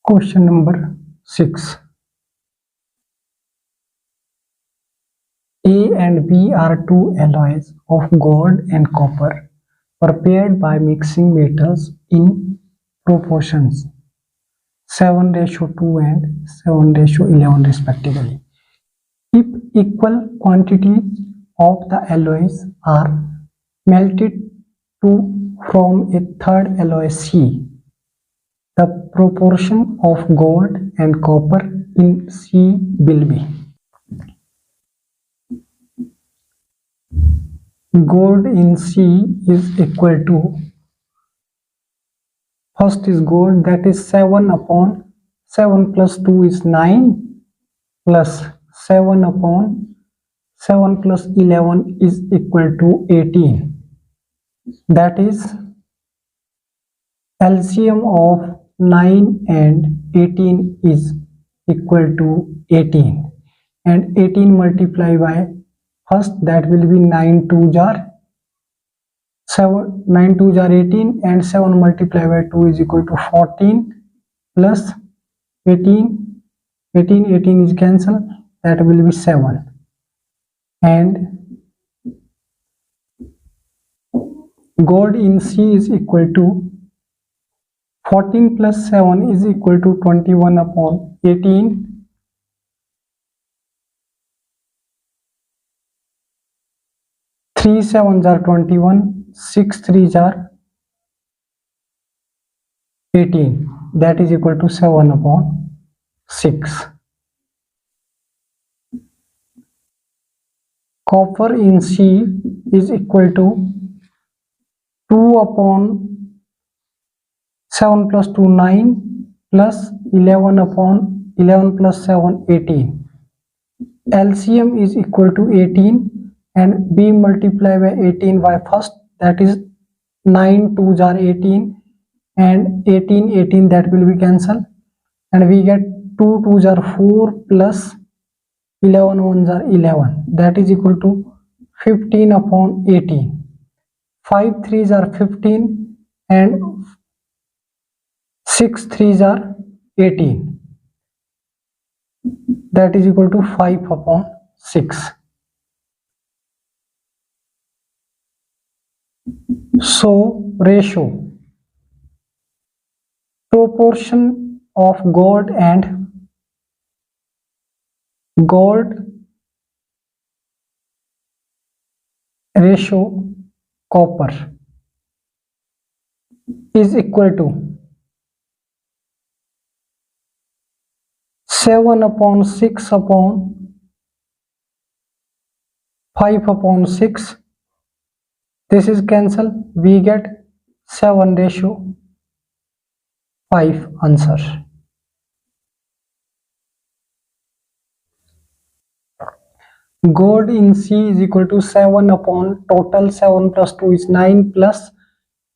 Question number 6. A and B are two alloys of gold and copper prepared by mixing metals in proportions 7:2 and 7:11 respectively. If equal quantities of the alloys are melted from a third alloy C, the proportion of gold and copper in C will be. Gold in C is equal to, first is gold, that is 7 upon 7 plus 2 is 9 plus 7 upon 7 plus 11 is equal to 18. That is LCM of 9 and 18 is equal to 18, and 18 multiplied by first, that will be 9 2 jar 7, 9 2 jar 18, and 7 multiplied by 2 is equal to 14 plus 18, 18 is cancelled, that will be 7, and gold in C is equal to 14 plus 7 is equal to 21 upon 18, 3 7s are 21, 6 3s are 18, that is equal to 7 upon 6. Copper in C is equal to 2 upon 7 plus 2 9 plus 11 upon 11 plus 7 18. LCM is equal to 18 and B multiplied by 18 by first, that is 9 2s are 18 and 18 that will be cancelled, and we get 2 2s are 4 plus 11 1s are 11, that is equal to 15 upon 18. 5 3s are 15 and 6 3s are 18, that is equal to 5 upon 6. So ratio, proportion of gold ratio copper is equal to 7 upon 6 upon 5 upon 6. This is cancelled, we get 7:5 answer. Gold in C is equal to 7 upon total 7 plus 2 is 9 plus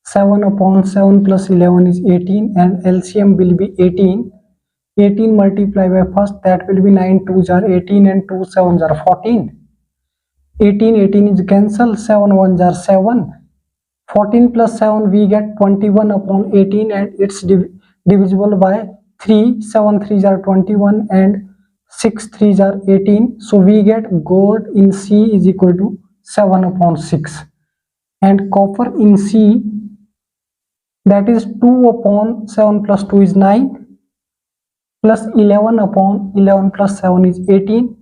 7 upon 7 plus 11 is 18, and LCM will be 18. 18 multiplied by first, that will be 9 2s are 18 and 2 7s are 14. 18 is cancelled, 7 1s are 7. 14 plus 7 we get 21 upon 18, and it's divisible by 3. 7 3s are 21 and 6 3s are 18. So we get gold in C is equal to 7 upon 6, and copper in C, that is 2 upon 7 plus 2 is 9 plus 11 upon 11 plus 7 is 18.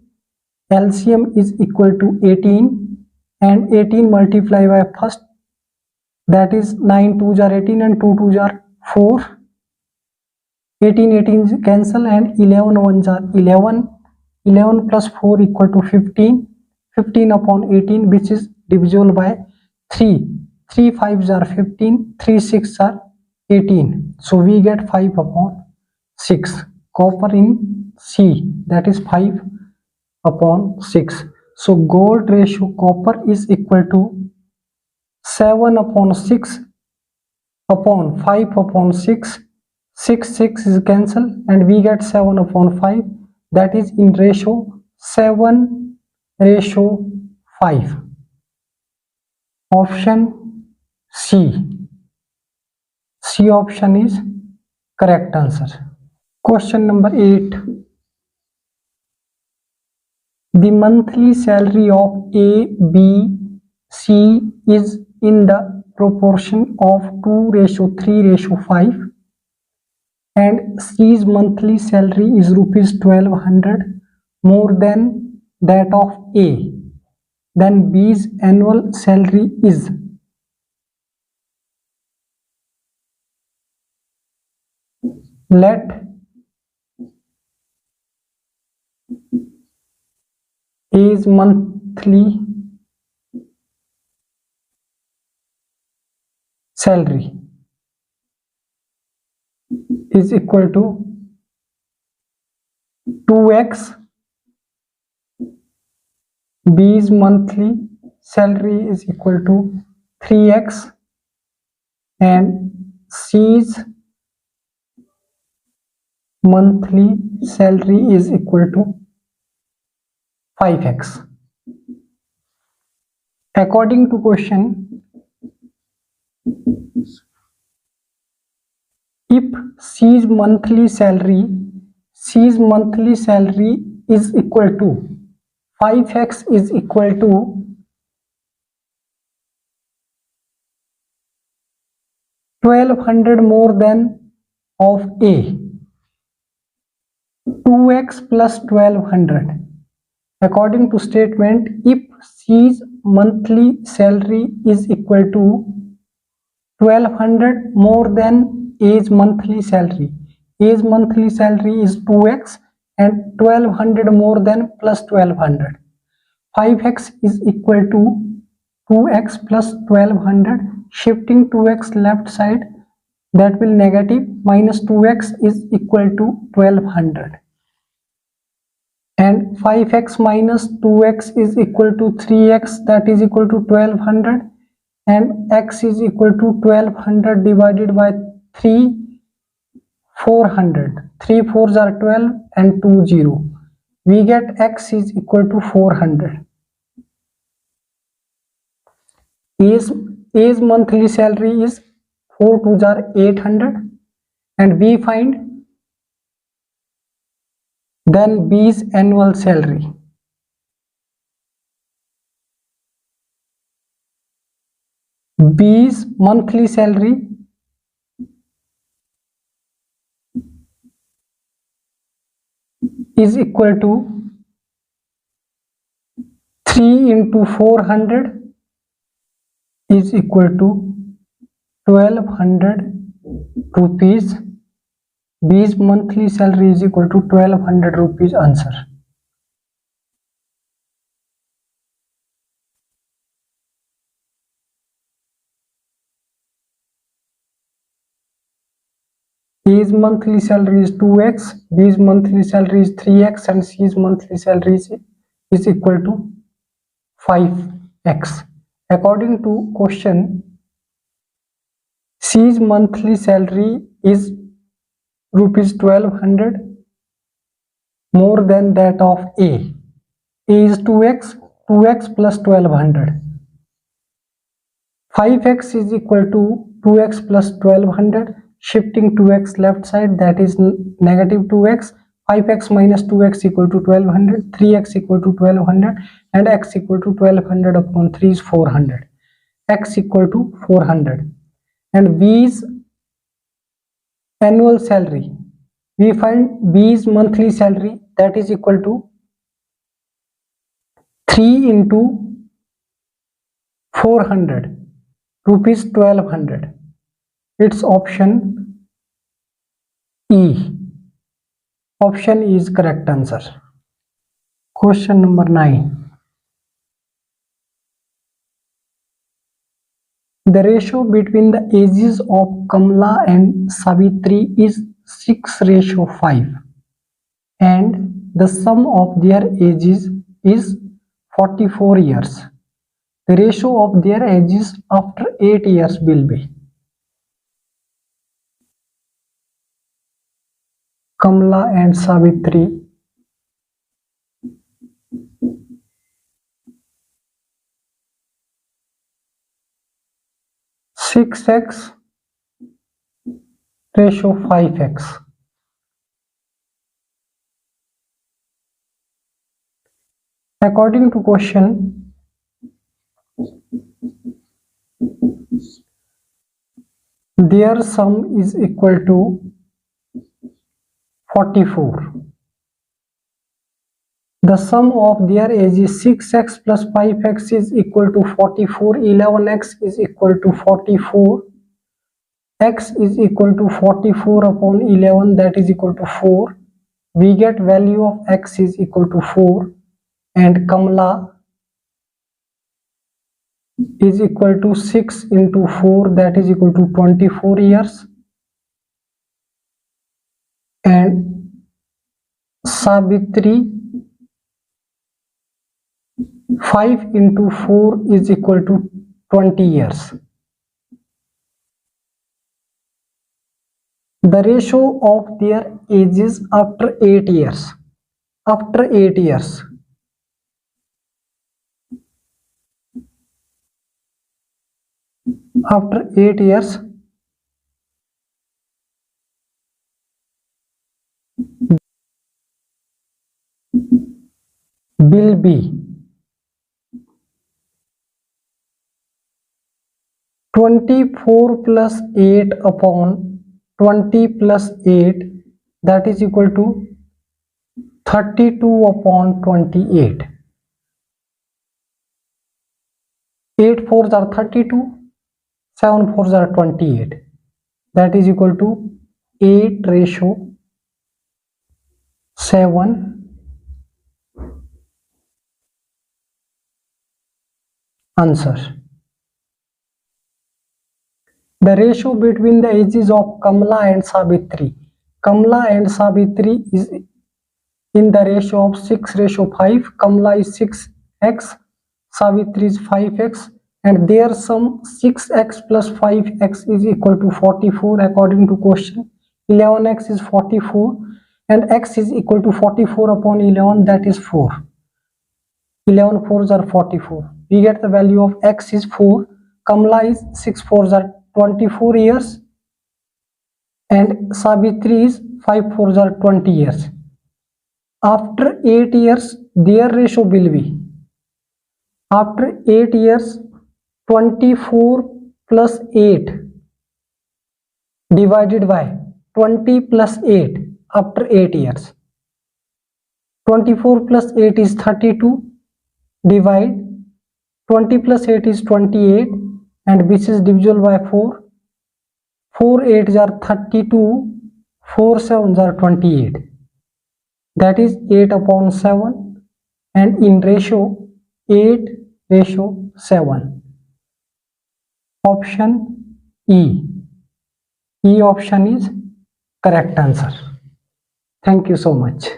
LCM is equal to 18, and 18 multiplied by first, that is 9 2s are 18 and 2 2s are 4. 18 is cancel, and 11 1s are 11. 11 plus 4 equal to 15. 15 upon 18, which is divisible by 3. 3 5s are 15. 3 6 are 18. So we get 5 upon 6. Copper in C, that is 5 upon 6. So gold ratio copper is equal to 7 upon 6 upon 5 upon 6. 6 is cancelled, and we get 7 upon 5, that is in ratio 7:5. Option C option is correct answer. Question number 8. The monthly salary of A, B, C is in the proportion of 2:3:5 and C's monthly salary is rupees 1200 more than that of A. Then B's annual salary is. Let A's monthly salary is equal to 2x, B's monthly salary is equal to 3x, and C's monthly salary is equal to 5x. According to question, if C's monthly salary is equal to 5x is equal to 1200 more than of A, 2x plus 1200. According to statement, if C's monthly salary is equal to 1200 more than A's monthly salary. A's monthly salary is 2x and 1200 more than plus 1200. 5x is equal to 2x plus 1200. Shifting 2x left side, that will negative, minus 2x is equal to 1200. And 5x minus 2x is equal to 3x, that is equal to 1200. And x is equal to 1200 divided by 3, 400. 3 4s are 12 and 2 0. We get x is equal to 400. A's monthly salary is 4 2s are 800, and we find then B's annual salary. B's monthly salary is equal to 3 into 400 is equal to 1200 rupees. B's monthly salary is equal to 1200 rupees. Answer. A's monthly salary is 2x, B's monthly salary is 3x, and C's monthly salary is equal to 5x. According to question, C's monthly salary is rupees 1200 more than that of A. A is 2x, 2x plus 1200. 5x is equal to 2x plus 1200. Shifting 2x left side, that is negative 2x. 5x minus 2x equal to 1200. 3x equal to 1200, and x equal to 1200 upon 3 is 400. X equal to 400. And B's annual salary, we find B's monthly salary, that is equal to 3 into 400 rupees 1200. It's option E. Option E is correct answer. Question number 9. The ratio between the ages of Kamla and Savitri is 6:5, and the sum of their ages is 44 years. The ratio of their ages after 8 years will be. Kamla and Savitri. (6x) ratio 5x. According to question, their sum is equal to 44. The sum of their age is 6x plus 5x is equal to 44. 11x is equal to 44. X is equal to 44 upon 11, that is equal to 4. We get value of x is equal to 4, and Kamala is equal to 6 into 4, that is equal to 24 years, and Sabitri 5 into 4 is equal to 20 years. The ratio of their ages after 8 years. After 8 years. After 8 years, will be 24 plus 8 upon 20 plus 8, that is equal to 32 upon 28. 8 4s are 32, 7 4s are 28, that is equal to 8 ratio 7. Answer. The ratio between the ages of Kamala and Sabitri. Kamala and Sabitri is in the ratio of 6:5. Kamala is 6x, Savitri is 5x, and their sum 6x plus 5x is equal to 44 according to question. 11x is 44 and x is equal to 44 upon 11, that is 4. 11 4s are 44. We get the value of x is 4. Kamala is 6 4s are 24 years and Savitri is 5 4s are 20 years. After 8 years, their ratio will be, after 8 years, 24 plus 8 divided by 20 plus 8 after 8 years. 24 plus 8 is 32, divide 20 plus 8 is 28, and which is divisible by 4. 4 8s are 32, 4 7s are 28. That is 8 upon 7, and in ratio 8:7. Option E. E option is correct answer. Thank you so much.